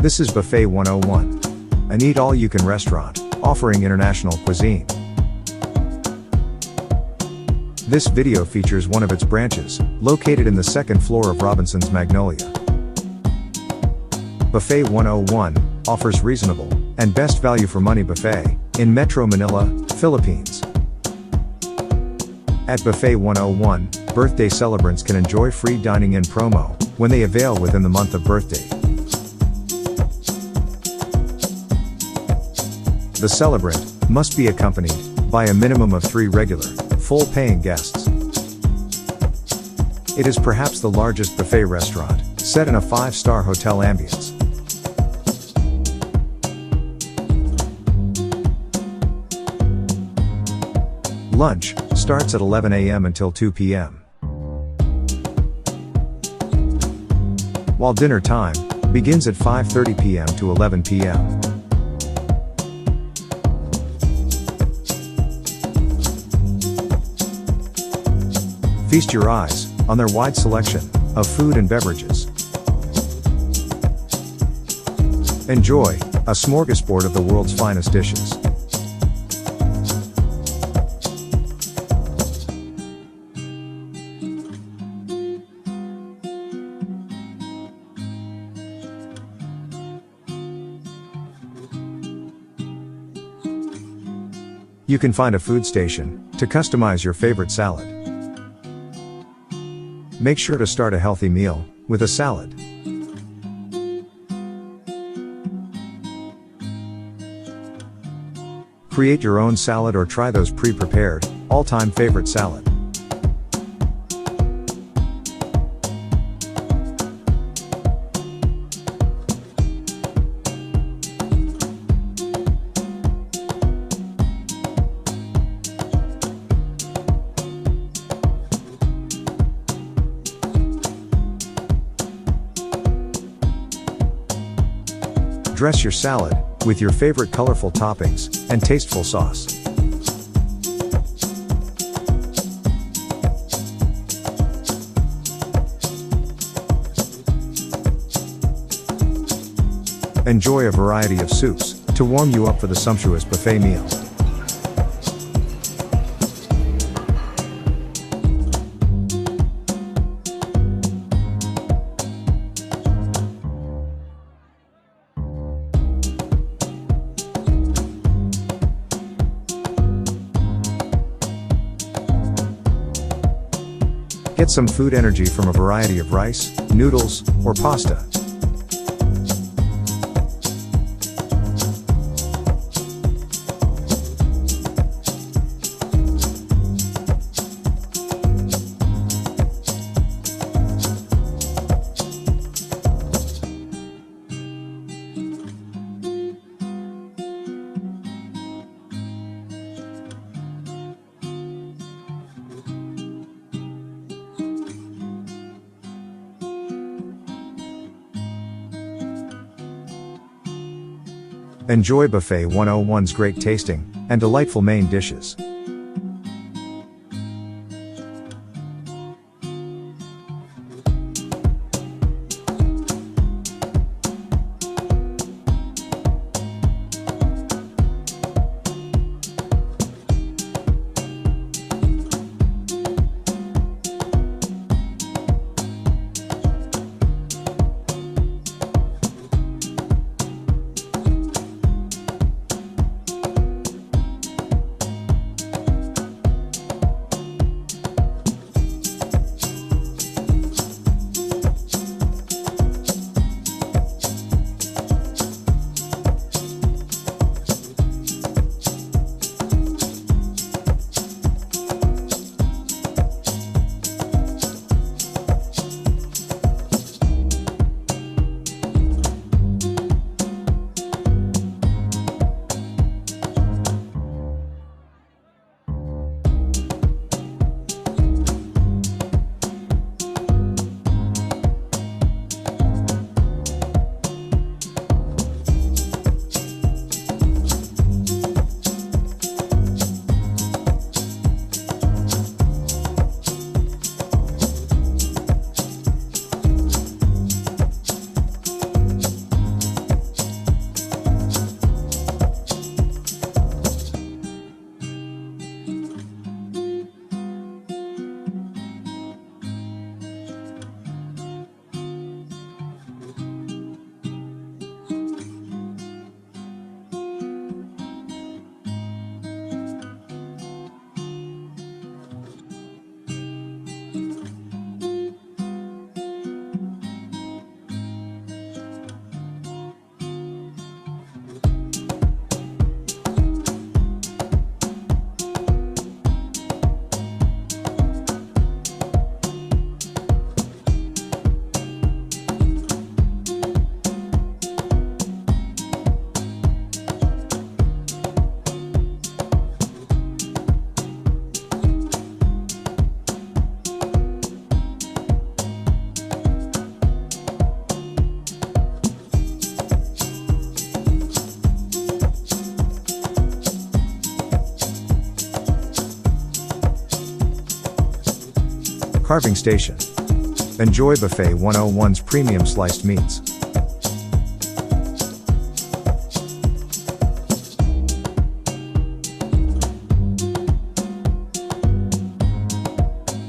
This is Buffet 101, an eat-all-you-can restaurant, offering international cuisine. This video features one of its branches, located in the second floor of Robinson's Magnolia. Buffet 101 offers reasonable and best value for money buffet in Metro Manila, Philippines. At Buffet 101, birthday celebrants can enjoy free dining in promo when they avail within the month of birthday. The celebrant must be accompanied by a minimum of 3 regular, full-paying guests. It is perhaps the largest buffet restaurant, set in a 5-star hotel ambience. Lunch starts at 11 a.m. until 2 p.m. While dinner time begins at 5:30 p.m. to 11 p.m. Feast your eyes on their wide selection of food and beverages. Enjoy a smorgasbord of the world's finest dishes. You can find a food station to customize your favorite salad. Make sure to start a healthy meal with a salad. Create your own salad or try those pre-prepared, all-time favorite salad. Dress your salad with your favorite colorful toppings and tasteful sauce. Enjoy a variety of soups to warm you up for the sumptuous buffet meal. Get some food energy from a variety of rice, noodles, or pasta. Enjoy Buffet 101's great tasting and delightful main dishes. Carving station. Enjoy Buffet 101's premium sliced meats.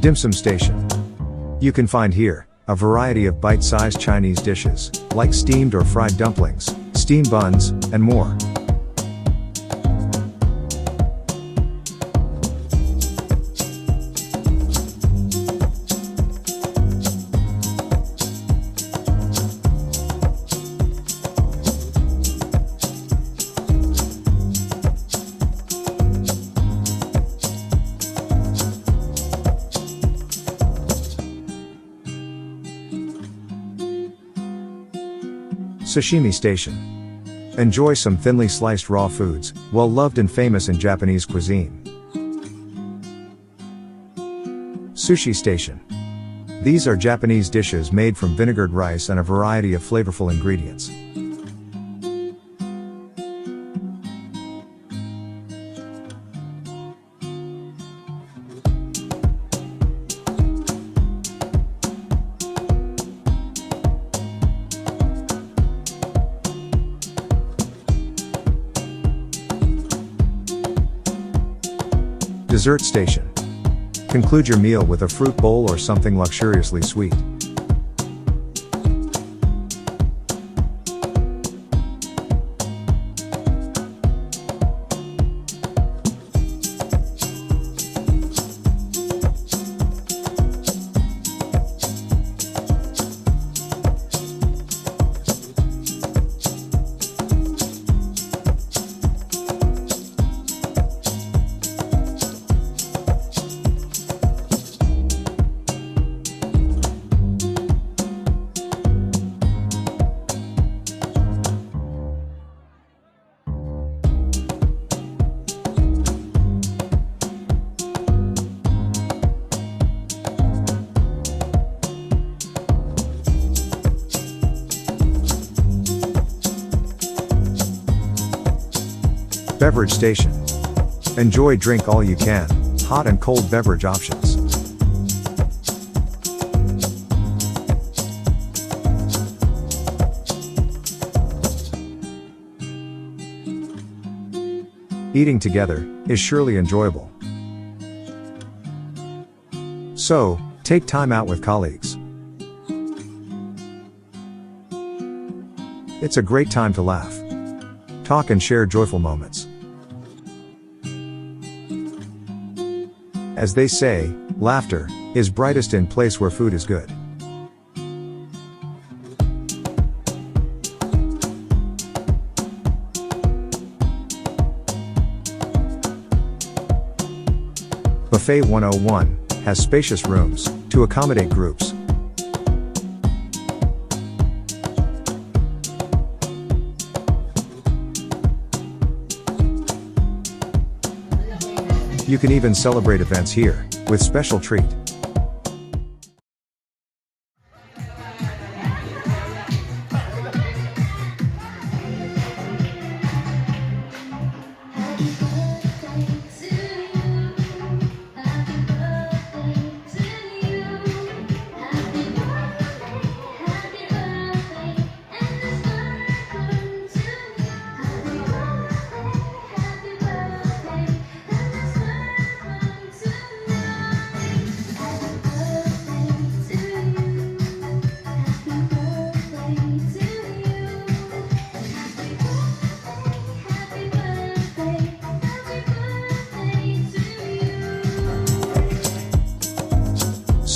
Dim sum station. You can find here a variety of bite-sized Chinese dishes, like steamed or fried dumplings, steamed buns, and more. Sashimi station. Enjoy some thinly sliced raw foods, well loved and famous in Japanese cuisine. Sushi station. These are Japanese dishes made from vinegared rice and a variety of flavorful ingredients. Dessert station. Conclude your meal with a fruit bowl or something luxuriously sweet. Beverage station. Enjoy drink all you can, hot and cold beverage options. Eating together is surely enjoyable. So, take time out with colleagues. It's a great time to laugh, talk and share joyful moments. As they say, laughter is brightest in place where food is good. Buffet 101 has spacious rooms to accommodate groups. You can even celebrate events here with special treat.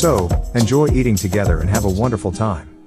So, enjoy eating together and have a wonderful time.